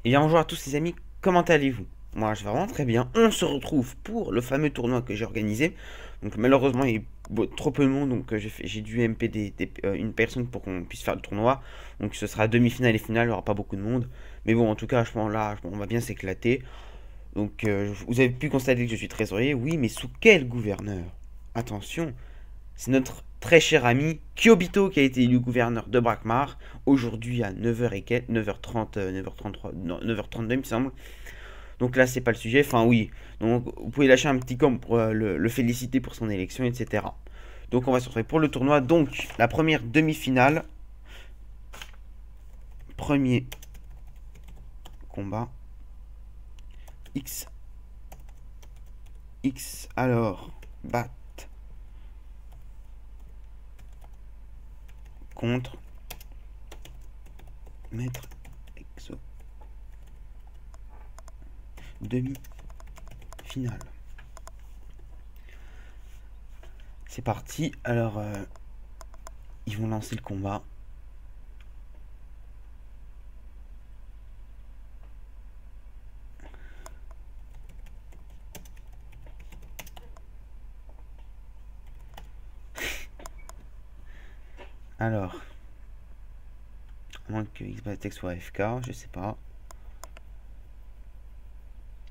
Et bien bonjour à tous les amis, comment allez-vous? Moi je vais vraiment très bien. On se retrouve pour le fameux tournoi que j'ai organisé. Donc malheureusement il y a eu trop peu de monde, donc j'ai dû MP une personne pour qu'on puisse faire le tournoi. Donc ce sera demi-finale et finale, il n'y aura pas beaucoup de monde. Mais bon, en tout cas, je pense là, on va bien s'éclater. Donc vous avez pu constater que je suis trésorier, oui, mais sous quel gouverneur? Attention, c'est notre très cher ami Kyobito qui a été élu gouverneur de Brakmar. Aujourd'hui à 9h et quelques, 9h30, 9h33, non, 9h32 il me semble. Donc là c'est pas le sujet, enfin oui. Donc vous pouvez lâcher un petit com pour le féliciter pour son élection, etc. Donc on va se retrouver pour le tournoi. Donc la première demi-finale. Premier combat. X. X alors. Bat. Contre. Maître. Exo. Demi-finale. C'est parti. Alors, ils vont lancer le combat. Alors, à moins que Xbatech soit AFK, je sais pas.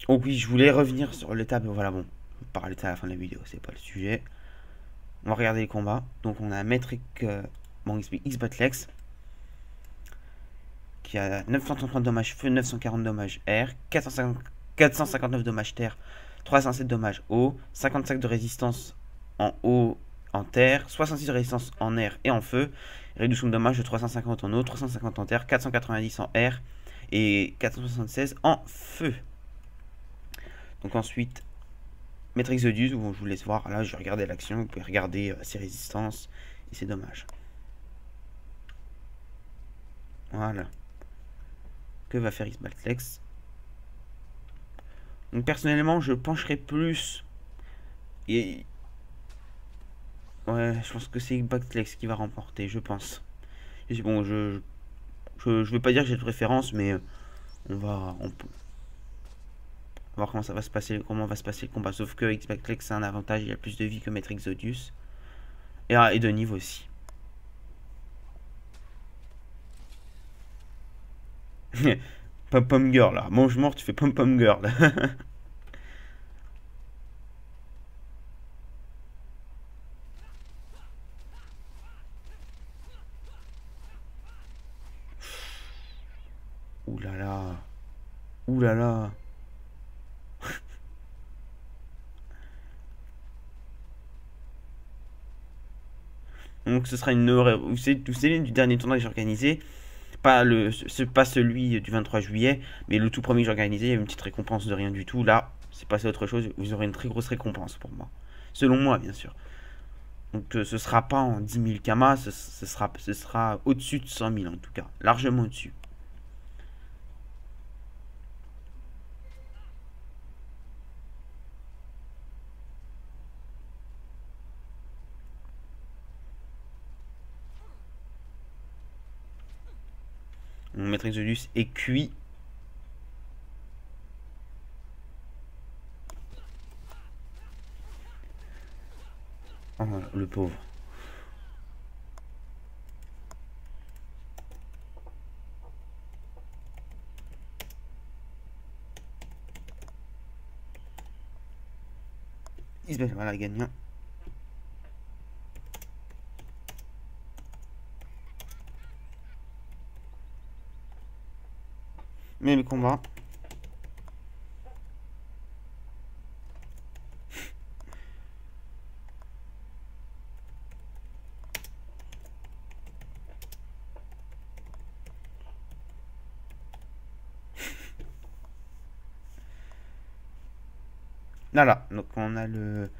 Oh oui, je voulais revenir sur l'étape. Voilà, bon, je vais parler de ça à la fin de la vidéo, c'est pas le sujet. On va regarder les combats. Donc, on a Metric Xbatlex qui a 933 dommages feu, 940 dommages air, 459 dommages terre, 307 dommages eau, 55 de résistance en eau, en terre, 66 de résistance en air et en feu, réduction de dommages de 350 en eau, 350 en terre, 490 en air et 476 en feu. Donc ensuite, Maître Exodus, où je vous laisse voir, là je regardais l'action, vous pouvez regarder ses résistances et ses dommages. Voilà. Que va faire Xbatlex? Donc personnellement, je pencherai plus. Et ouais, je pense que c'est Xbatlex qui va remporter, je pense. Et bon, je veux pas dire que j'ai de préférence, mais on va voir comment ça va se passer, comment va se passer le combat. Sauf que Xbatlex a un avantage, il a plus de vie que Maître Exodus. Et de niveau aussi. Pom pom girl là, mange mort, tu fais pom pom girl. Ouh là là, ouh là là. Donc ce sera une vous savez du dernier tournoi que j'ai organisé, pas celui du 23 juillet, mais le tout premier que j'ai organisé, il y a une petite récompense de rien du tout. Là, c'est passé autre chose, vous aurez une très grosse récompense pour moi. Selon moi, bien sûr. Donc ce sera pas en 10 000 kamas, ce sera au-dessus de 100 000 en tout cas, largement au-dessus. Mon maître Exodus est cuit. Oh, le pauvre. Isabelle, voilà, gagnant. Mais le combat. Voilà, donc on a le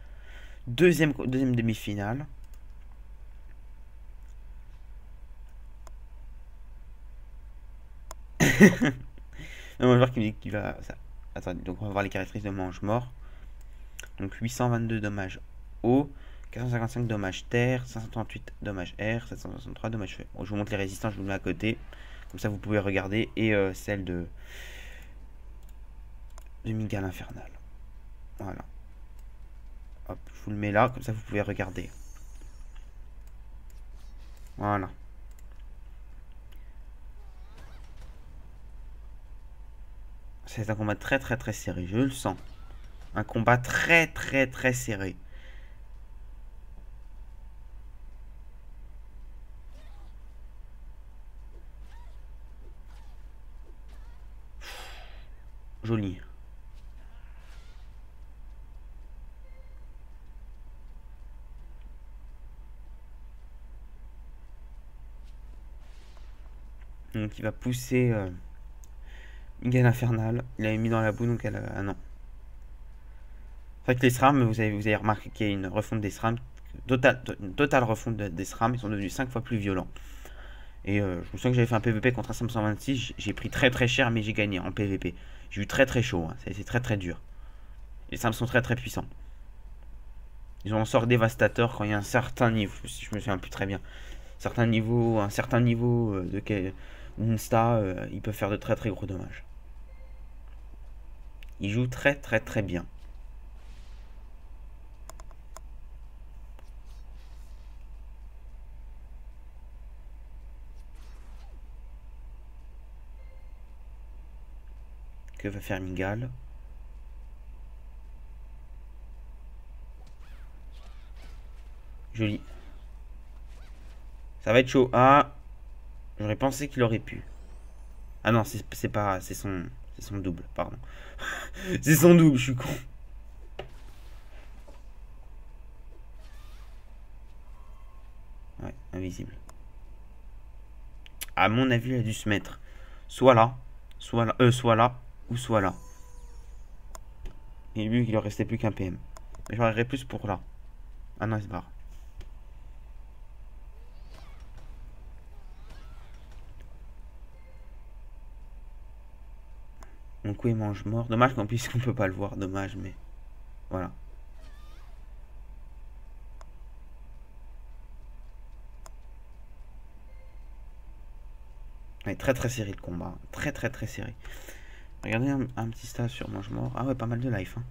deuxième demi-finale. On va voir qui va. Ça. Attendez, donc on va voir les caractéristiques de mange-mort. Donc 822 dommages eau, 455 dommages terre, 538 dommages air, 763 dommages feu. Bon, je vous montre les résistances, je vous mets à côté. Comme ça vous pouvez regarder. Et celle de de Miguel Infernal. Voilà. Hop, je vous le mets là, comme ça vous pouvez regarder. Voilà. C'est un combat très serré, je le sens. Un combat très serré. Joli. Donc il va pousser Miguel Infernal. Il l'avait mis dans la boue, donc elle a... Ah non. C'est vrai que les SRAM, vous avez remarqué qu'il y a une refonte des SRAM. Une totale refonte des SRAM. Ils sont devenus 5 fois plus violents. Et je me souviens que j'avais fait un PVP contre un SRAM 126. J'ai pris très cher, mais j'ai gagné en PVP. J'ai eu très chaud. Hein. C'est très dur. Les SRAM sont très puissants. Ils ont un sort dévastateur quand il y a un certain niveau. Je me souviens plus très bien. Un certain niveau de Insta, ils peuvent faire de très gros dommages. Ils jouent très bien. Que va faire Migal? Joli. Ça va être chaud. Ah, j'aurais pensé qu'il aurait pu. Ah non, c'est pas... C'est son double, pardon. C'est son double, je suis con. Ouais, invisible. À mon avis, il a dû se mettre soit là, soit là, ou soit là. Et vu qu'il ne restait plus qu'un PM. Mais j'aurais plus pour là. Ah non, il se barre. Mon coup il mange mort. Dommage qu'on puisse qu'on peut pas le voir. Dommage, mais voilà. Ouais, très serré le combat. Très serré. Regardez un petit stat sur mange mort. Ah ouais, pas mal de life. Hein.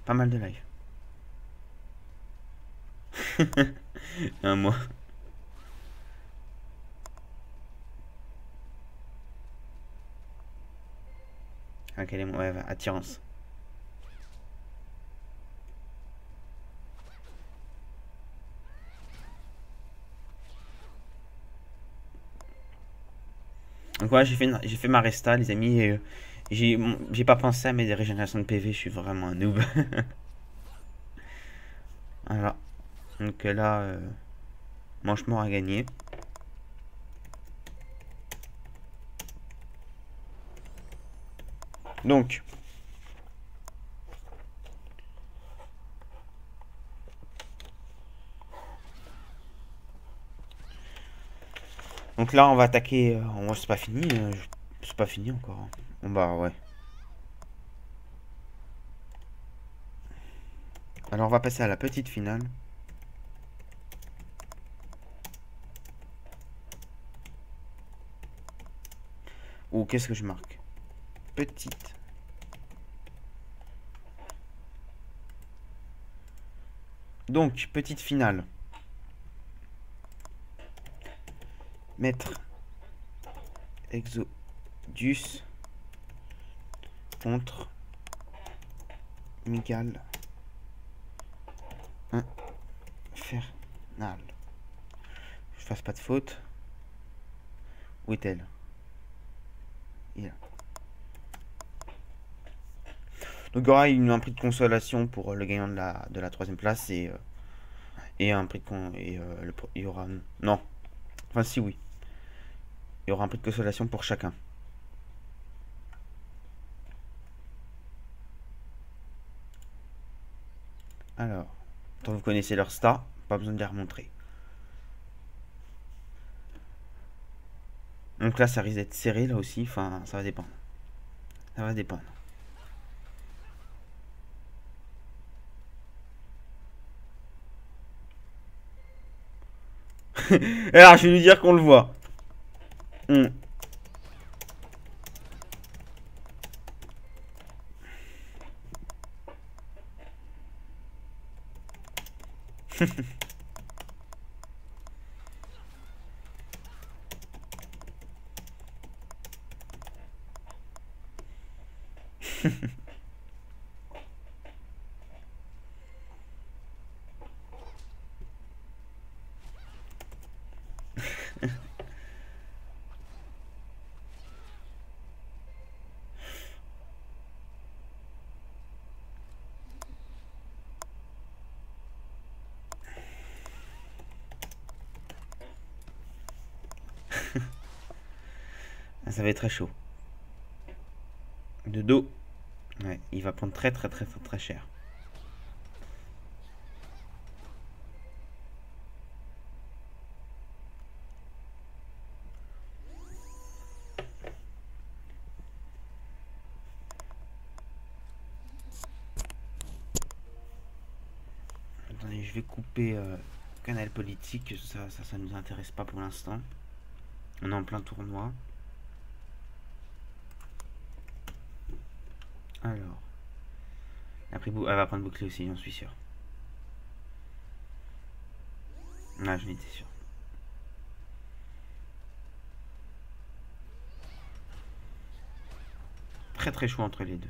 Pas mal de life. Un mois. Ah, quel est mon... Ouais, attirance. Donc voilà, j'ai fait ma resta, les amis. Et, j'ai pas pensé à mes régénérations de PV. Je suis vraiment un noob. Voilà. Donc là, Manche-Mort a gagné. Donc, là, on va attaquer. C'est pas fini. C'est pas fini encore. Hein. Bon bah ouais. Alors on va passer à la petite finale. Ou qu'est-ce que je marque? Petite. Donc, petite finale. Maître Exodus contre Miguel Infernal. Je fasse pas de faute. Où est-elle? Donc il y aura un prix de consolation pour le gagnant de la troisième place et un prix de il y aura non, enfin si oui, il y aura un prix de consolation pour chacun. Alors, tant que vous connaissez leur stats, pas besoin de les remontrer. Donc là ça risque d'être serré là aussi, enfin ça va dépendre. Ça va dépendre. Alors, je vais lui dire qu'on le voit. Ça va être très chaud. De dos. Ouais, il va prendre très cher. Attendez, je vais couper canal politique. Ça nous intéresse pas pour l'instant. On est en plein tournoi. Alors. Après, elle va prendre bouclier aussi, j'en suis sûr. Ah, j'en étais sûr. Très chaud entre les deux.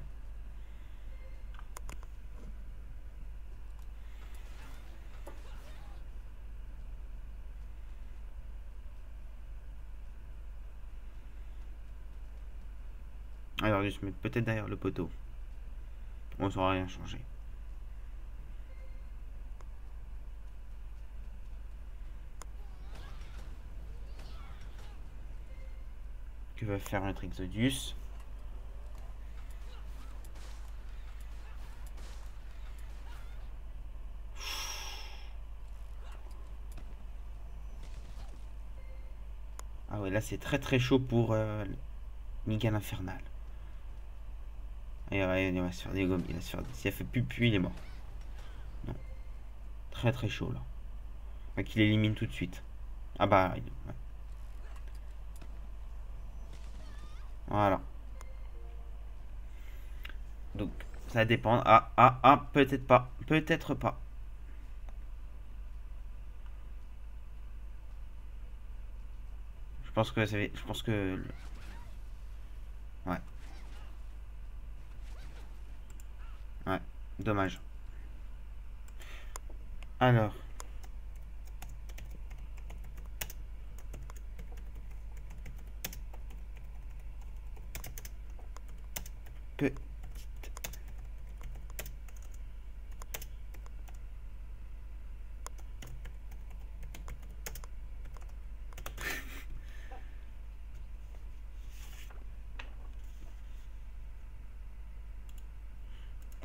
Alors, je me mets peut-être derrière le poteau. On saura rien changer. Que va faire notre Exodus? Ah ouais, là c'est très chaud pour Miguel Infernal. Et ouais, il va se faire dégommer. Il va se faire... Si elle fait plus, il est mort. Non. Très chaud là. Faut qu'il élimine tout de suite. Ah bah, ouais. Voilà. Donc, ça dépend. Peut-être pas. Peut-être pas. Je pense que. Ouais. Ouais. Dommage. Alors. Peu.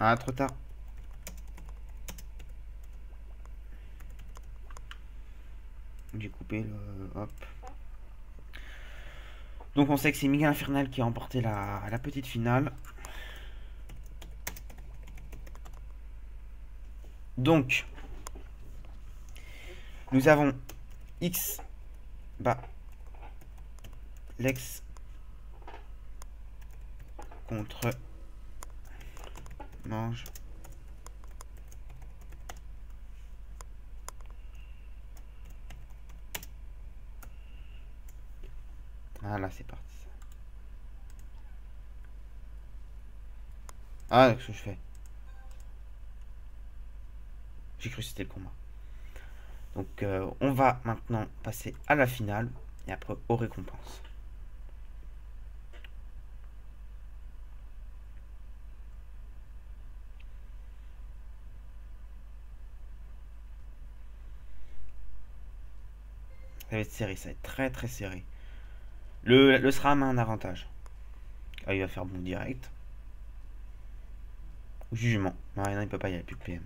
Ah, trop tard. J'ai coupé le. Hop. Donc on sait que c'est Miguel Infernal qui a remporté la petite finale. Donc, nous avons X, bah, Lex contre Mange. Ah là, c'est parti. Ah, qu'est-ce que je fais? J'ai cru que c'était le combat. Donc, on va maintenant passer à la finale et après aux récompenses. Ça va être serré, ça va être très serré. Le SRAM a un avantage. Ah, il va faire bon direct. Jugement. Non, il peut pas, il n'y a plus de PM.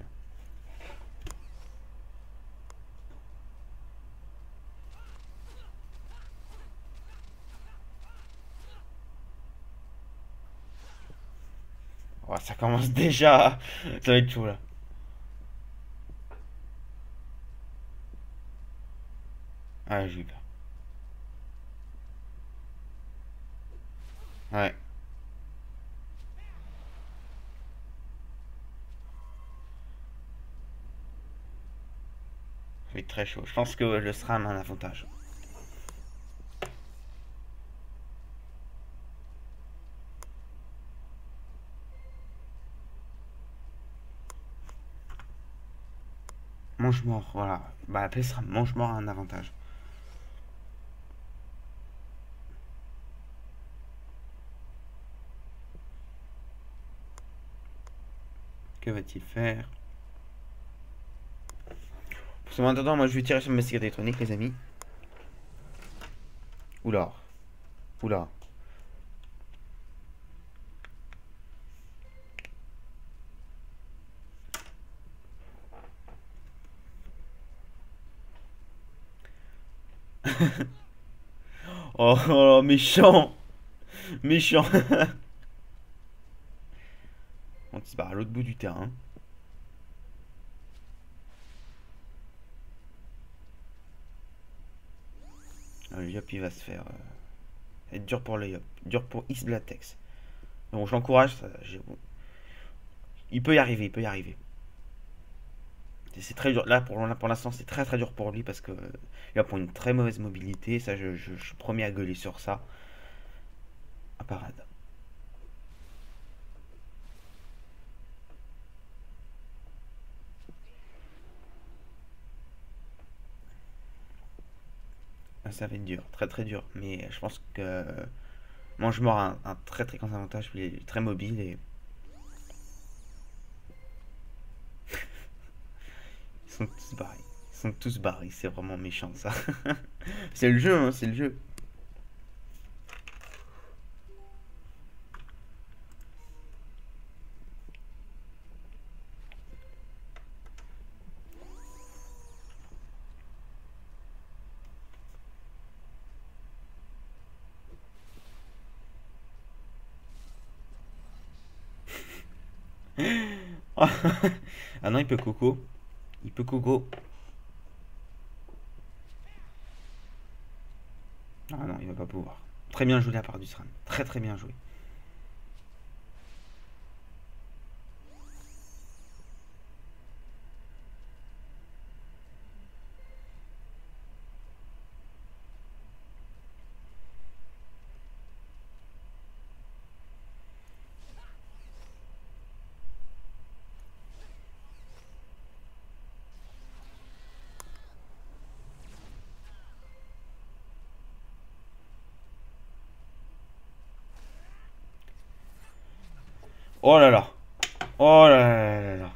Oh, ça commence déjà. Ça va être chaud là. Ah, j'ai eu peur. Ouais. serais chaud. Je pense que le SRAM a un avantage. Mange-mort, voilà. Bah, appeler SRAM mange-mort a un avantage. Que va-t-il faire? En attendant, moi je vais tirer sur ma cigarette électronique, les amis. Oula. Oula. Oh, oh, méchant. Méchant. On se barre à l'autre bout du terrain. Le Yop il va se faire être dur pour le Yop. Dur pour X-Blatex. Donc je l'encourage. Il peut y arriver, il peut y arriver. C'est très dur. Là, pour l'instant, c'est très très dur pour lui parce que il va prendre une très mauvaise mobilité. Ça, je suis premier à gueuler sur ça. À parade. Ah, ça va être dur, très très dur. Mais je pense que Mange-Mort a un très très grand avantage. Il est très mobile et ils sont tous barrés. Ils sont tous barrés. C'est vraiment méchant ça. C'est le jeu, hein, c'est le jeu. Ah non, il peut coco. Il peut coco. Ah non, il va pas pouvoir. Très bien joué de la part du SRAM. Très très bien joué. Oh là là. Oh là là là là.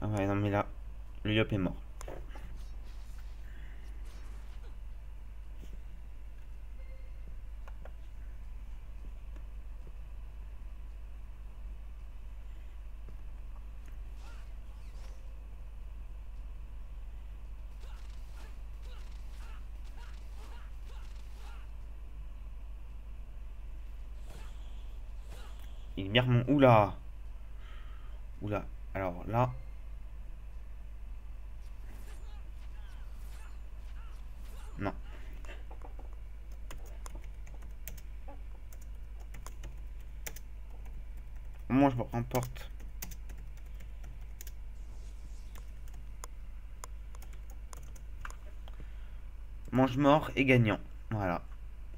Ah ouais, non mais là, le Yop est mort. Il mire mon... Oula. Oula. Alors là... Non. Moi je me remporte. Mange-Mort et gagnant. Voilà.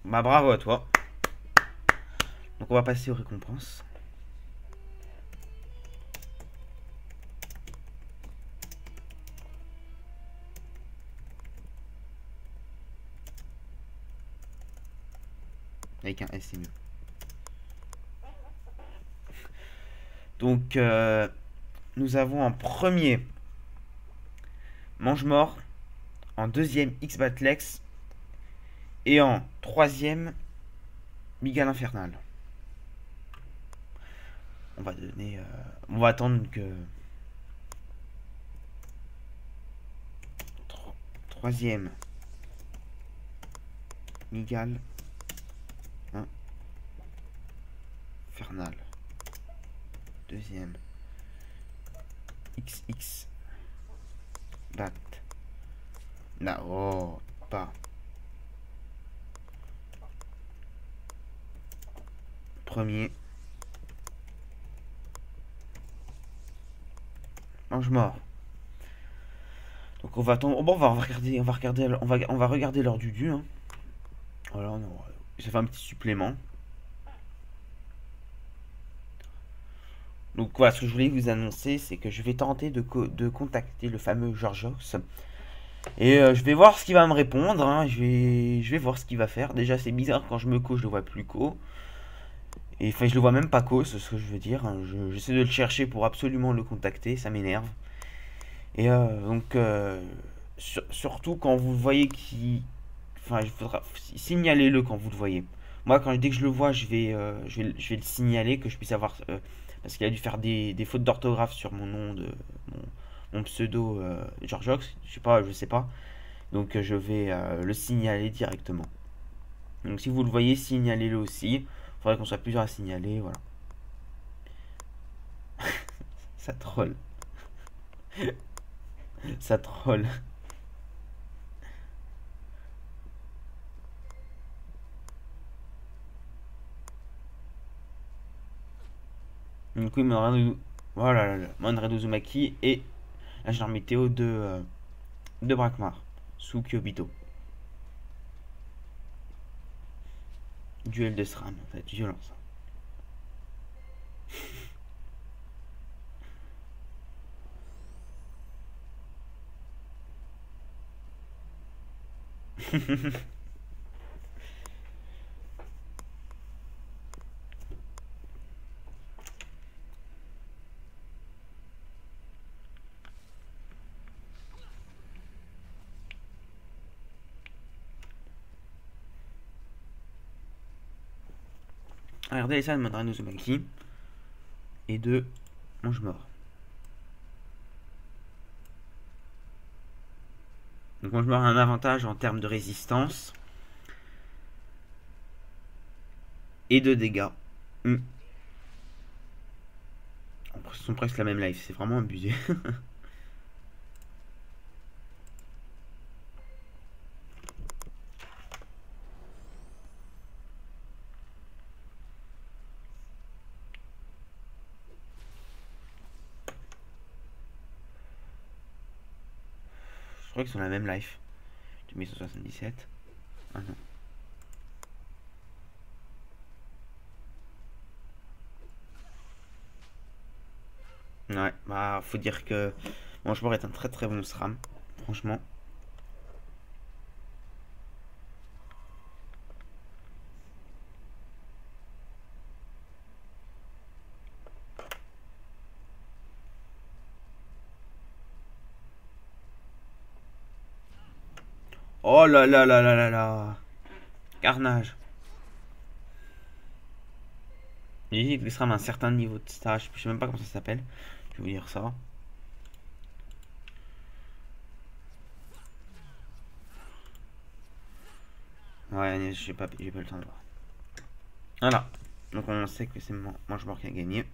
Bah bravo à toi. Donc on va passer aux récompenses. Avec un S, c'est mieux. Donc nous avons en premier Mange-Mort, en deuxième X-Batlex et en troisième Miguel Infernal. On va donner... on va attendre que... Troisième Miguel Infernal. Deuxième XX Bat. Non, oh, pas. Premier Mange mort. Donc on va attendre. Bon, on va regarder l'heure du dû. Hein. Voilà, ça fait un petit supplément. Donc voilà, ce que je voulais vous annoncer, c'est que je vais tenter de contacter le fameux Georgiox. Et je vais voir ce qu'il va me répondre. Hein. Je vais voir ce qu'il va faire. Déjà, c'est bizarre quand je me co, je le vois plus co. Et enfin, je le vois même pas co, c'est ce que je veux dire. Hein. J'essaie de le chercher pour absolument le contacter, ça m'énerve. Et donc, surtout quand vous voyez qu'il. Enfin, il faudra signaler-le quand vous le voyez. Moi, dès que je le vois, je vais le signaler, que je puisse avoir. Parce qu'il a dû faire des fautes d'orthographe sur mon nom de. Mon pseudo Georgiox, je sais pas. Donc, je vais le signaler directement. Donc, si vous le voyez, signalez-le aussi. Il faudrait qu'on soit plusieurs à signaler, voilà. Ça troll. Ça troll. Donc, oui, voilà, Monrad Uzumaki et l'ingénieur météo de Brakmar, sous Kyobito. Duel de SRAM, en fait, violence. Regardez ça de Monrad Uzumaki et de Mange Mort. Donc Mange Mort a un avantage en termes de résistance et de dégâts. Ils sont presque la même life, c'est vraiment abusé. Je crois qu'ils sont la même life. 2177. Ah non. Ouais, bah faut dire que Mange Mort est un très très bon SRAM, franchement. Oh là là là là là là. Carnage. J'ai dit que SRAM a un certain niveau de stage, je sais même pas comment ça s'appelle. Je vais vous dire ça. Ouais, j'ai pas le temps de voir. Voilà. Donc on sait que c'est Mange Mort qui a gagné.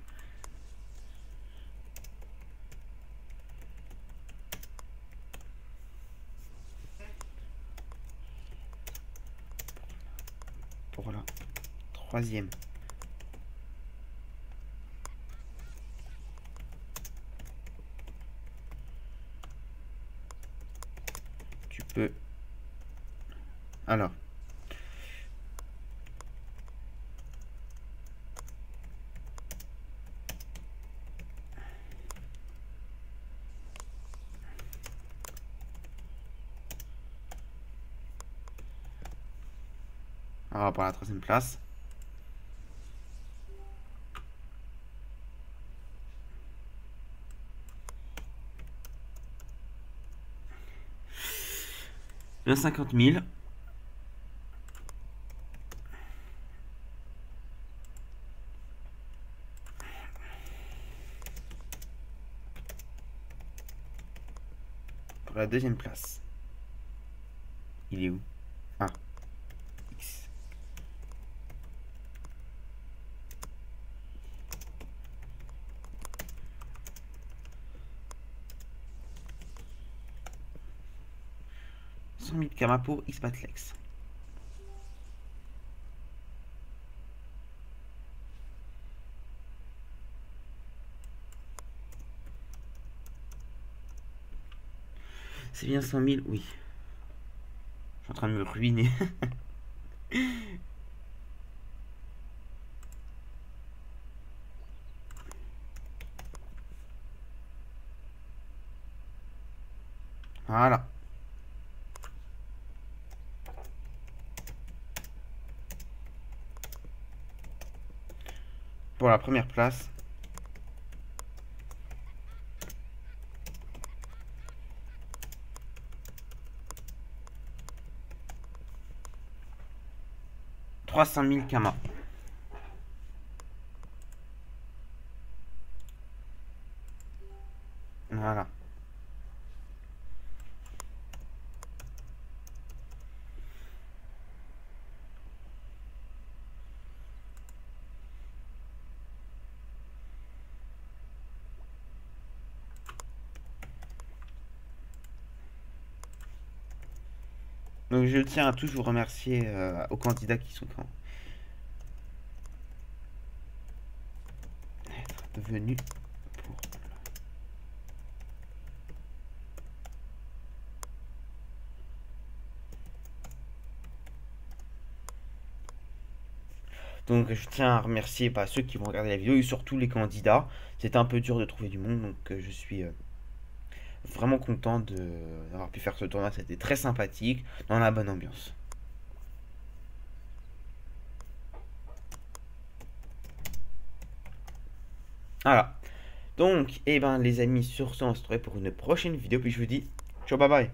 Pour la troisième. Tu peux. Alors. On va pour la troisième place. Le 50 000. Pour la deuxième place. Il est où? Ah. X. $100 000 karma pour X-Patlex. C'est bien 100 000, oui. Je suis en train de me ruiner. Voilà. Pour la première place. « 300 000 Kama. Voilà. Donc je tiens à tous vous remercier aux candidats qui sont venus pour... Donc je tiens à remercier ceux qui vont regarder la vidéo et surtout les candidats. C'était un peu dur de trouver du monde, donc je suis vraiment content d'avoir pu faire ce tournoi. C'était très sympathique, dans la bonne ambiance. Voilà. Donc, eh ben les amis, sur ce, on se retrouve pour une prochaine vidéo. Puis je vous dis, ciao, bye bye.